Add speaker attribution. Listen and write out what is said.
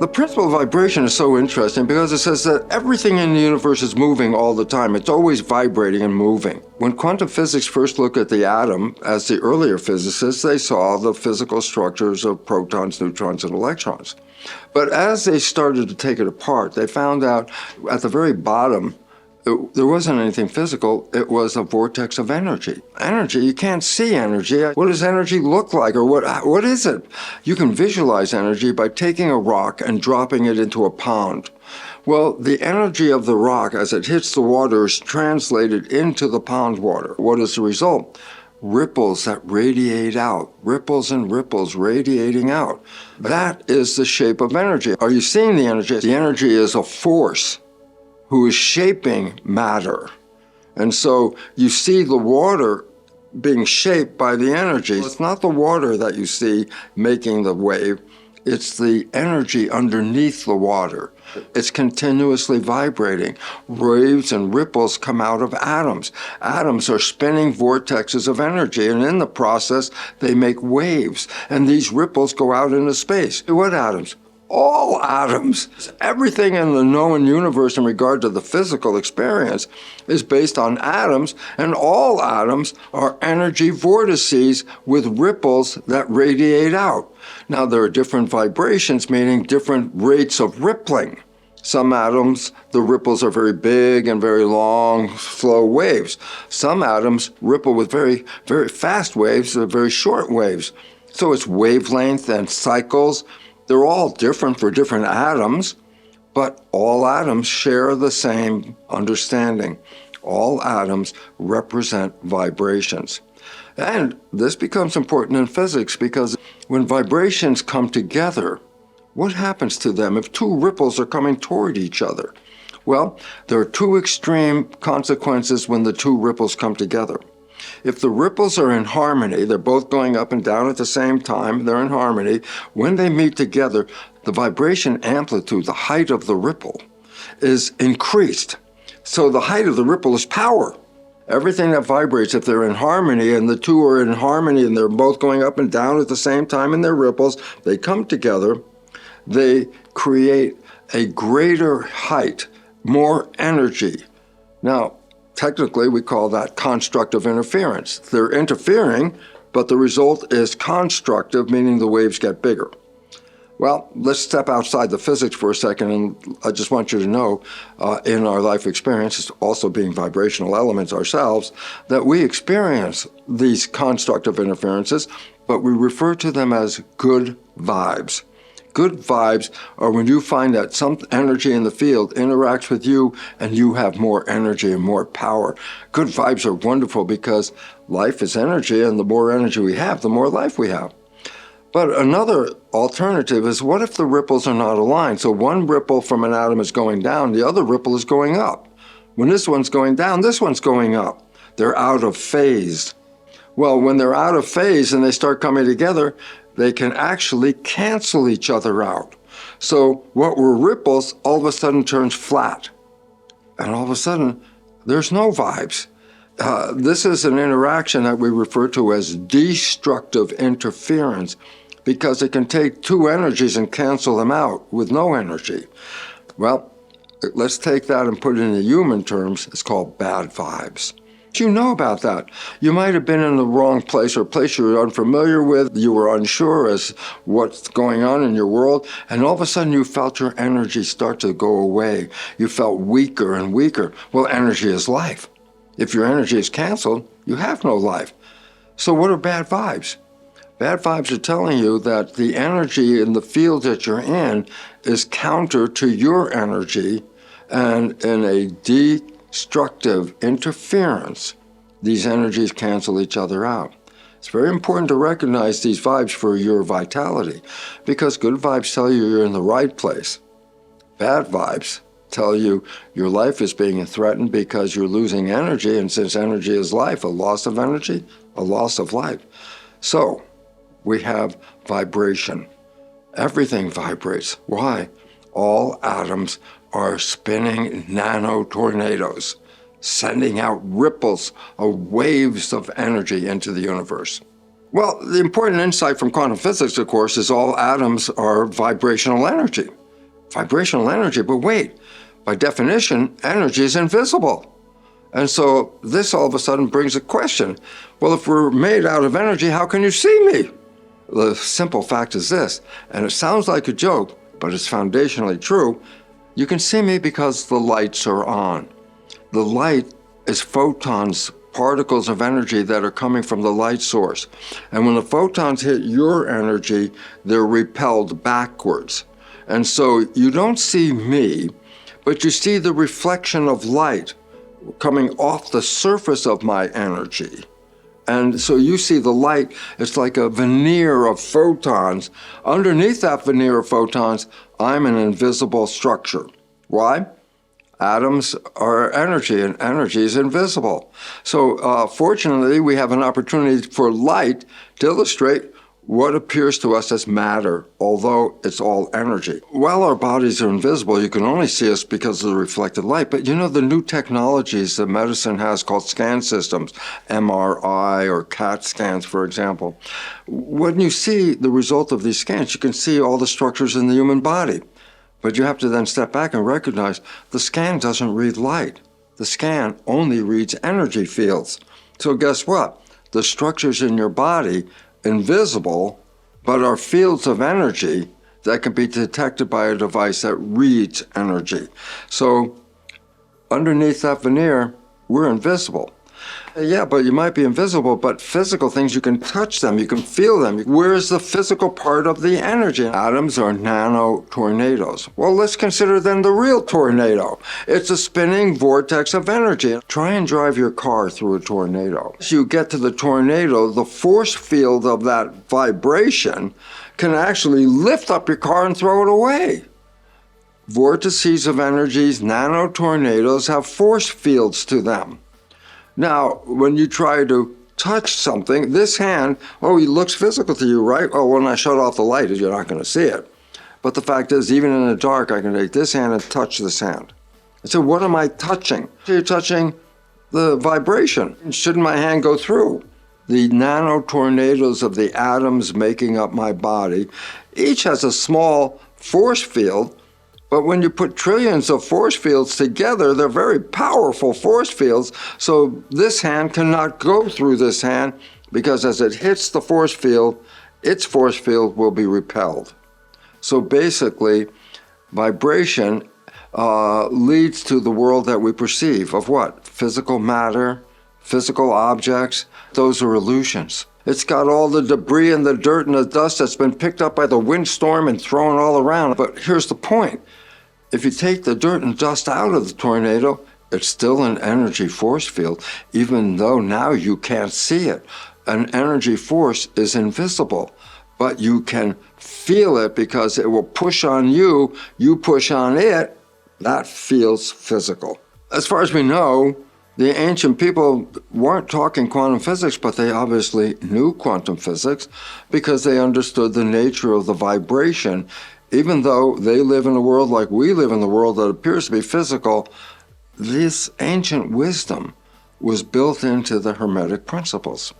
Speaker 1: The principle of vibration is so interesting because it says that everything in the universe is moving all the time. It's always vibrating and moving. When quantum physics first looked at the atom, as the earlier physicists, they saw the physical structures of protons, neutrons, and electrons. But as they started to take it apart, they found out at the very bottom, there wasn't anything physical. It was a vortex of energy. Energy, you can't see energy. What does energy look like, or what is it? You can visualize energy by taking a rock and dropping it into a pond. Well, the energy of the rock as it hits the water is translated into the pond water. What is the result? Ripples that radiate out, ripples and ripples radiating out. That is the shape of energy. Are you seeing the energy? The energy is a force who is shaping matter. And so you see the water being shaped by the energy. It's not the water that you see making the wave, it's the energy underneath the water. It's continuously vibrating. Waves and ripples come out of atoms. Atoms are spinning vortexes of energy, and in the process, they make waves. And these ripples go out into space. What atoms? All atoms. Everything in the known universe in regard to the physical experience is based on atoms, and all atoms are energy vortices with ripples that radiate out. Now, there are different vibrations, meaning different rates of rippling. Some atoms, the ripples are very big and very long, slow waves. Some atoms ripple with very, very fast waves, very short waves. So it's wavelength and cycles. They're all different for different atoms, but all atoms share the same understanding. All atoms represent vibrations. And this becomes important in physics because when vibrations come together, what happens to them if two ripples are coming toward each other? Well, there are two extreme consequences when the two ripples come together. If the ripples are in harmony, they're both going up and down at the same time, they're in harmony. When they meet together, the vibration amplitude, the height of the ripple, is increased. So the height of the ripple is power. Everything that vibrates, if they're in harmony and the two are in harmony and they're both going up and down at the same time in their ripples, they come together, they create a greater height, more energy. Now, technically, we call that constructive interference. They're interfering, but the result is constructive, meaning the waves get bigger. Well, let's step outside the physics for a second, and I just want you to know, in our life experience, also being vibrational elements ourselves, that we experience these constructive interferences, but we refer to them as good vibes. Good vibes are when you find that some energy in the field interacts with you and you have more energy and more power. Good vibes are wonderful because life is energy, and the more energy we have, the more life we have. But another alternative is, what if the ripples are not aligned? So one ripple from an atom is going down, the other ripple is going up. When this one's going down, this one's going up. They're out of phase. Well, when they're out of phase and they start coming together, they can actually cancel each other out. So what were ripples all of a sudden turns flat. And all of a sudden, there's no vibes. This is an interaction that we refer to as destructive interference, because it can take two energies and cancel them out with no energy. Well, let's take that and put it into human terms. It's called bad vibes. You know about that. You might have been in the wrong place, or a place you were unfamiliar with. You were unsure as what's going on in your world, and all of a sudden you felt your energy start to go away. You felt weaker and weaker. Well, energy is life. If your energy is canceled, you have no life. So what are bad vibes? Bad vibes are telling you that the energy in the field that you're in is counter to your energy, and in a destructive interference, these energies cancel each other out. It's very important to recognize these vibes for your vitality, because good vibes tell you you're in the right place. Bad vibes tell you your life is being threatened because you're losing energy, and since energy is life, a loss of energy, a loss of life. So we have vibration. Everything vibrates. Why? All atoms are spinning nano tornadoes, sending out ripples of waves of energy into the universe. Well, the important insight from quantum physics, of course, is all atoms are vibrational energy. vibrational energy. But wait, by definition, energy is invisible. And so this all of a sudden brings a question. Well, if we're made out of energy, how can you see me? The simple fact is this, and it sounds like a joke, but it's foundationally true. You can see me because the lights are on. The light is photons, particles of energy that are coming from the light source. And when the photons hit your energy, they're repelled backwards. And so you don't see me, but you see the reflection of light coming off the surface of my energy. And so you see the light, it's like a veneer of photons. Underneath that veneer of photons, I'm an invisible structure. Why? Atoms are energy, and energy is invisible. So fortunately, we have an opportunity for light to illustrate what appears to us as matter, although it's all energy. While our bodies are invisible, you can only see us because of the reflected light. But you know, the new technologies that medicine has called scan systems, MRI or CAT scans, for example, when you see the result of these scans, you can see all the structures in the human body. But you have to then step back and recognize the scan doesn't read light. The scan only reads energy fields. So guess what? The structures in your body, invisible, but are fields of energy that can be detected by a device that reads energy. So underneath that veneer, we're invisible. Yeah, but you might be invisible, but physical things, you can touch them, you can feel them. Where's the physical part of the energy? Atoms are nano tornadoes. Well, let's consider then the real tornado. It's a spinning vortex of energy. Try and drive your car through a tornado. As you get to the tornado, the force field of that vibration can actually lift up your car and throw it away. Vortices of energies, nano tornadoes, have force fields to them. Now, when you try to touch something, this hand, oh, it looks physical to you, right? Oh, when I shut off the light, you're not going to see it. But the fact is, even in the dark, I can take this hand and touch this hand. So what am I touching? You're touching the vibration. Shouldn't my hand go through? The nano tornadoes of the atoms making up my body, each has a small force field. But when you put trillions of force fields together, they're very powerful force fields. So this hand cannot go through this hand because as it hits the force field, its force field will be repelled. So basically, vibration leads to the world that we perceive of what? Physical matter, physical objects. Those are illusions. It's got all the debris and the dirt and the dust that's been picked up by the windstorm and thrown all around. But here's the point. If you take the dirt and dust out of the tornado, it's still an energy force field, even though now you can't see it. An energy force is invisible, but you can feel it because it will push on you, you push on it, that feels physical. As far as we know, the ancient people weren't talking quantum physics, but they obviously knew quantum physics because they understood the nature of the vibration. Even though they live in a world like we live in the world that appears to be physical, this ancient wisdom was built into the Hermetic principles.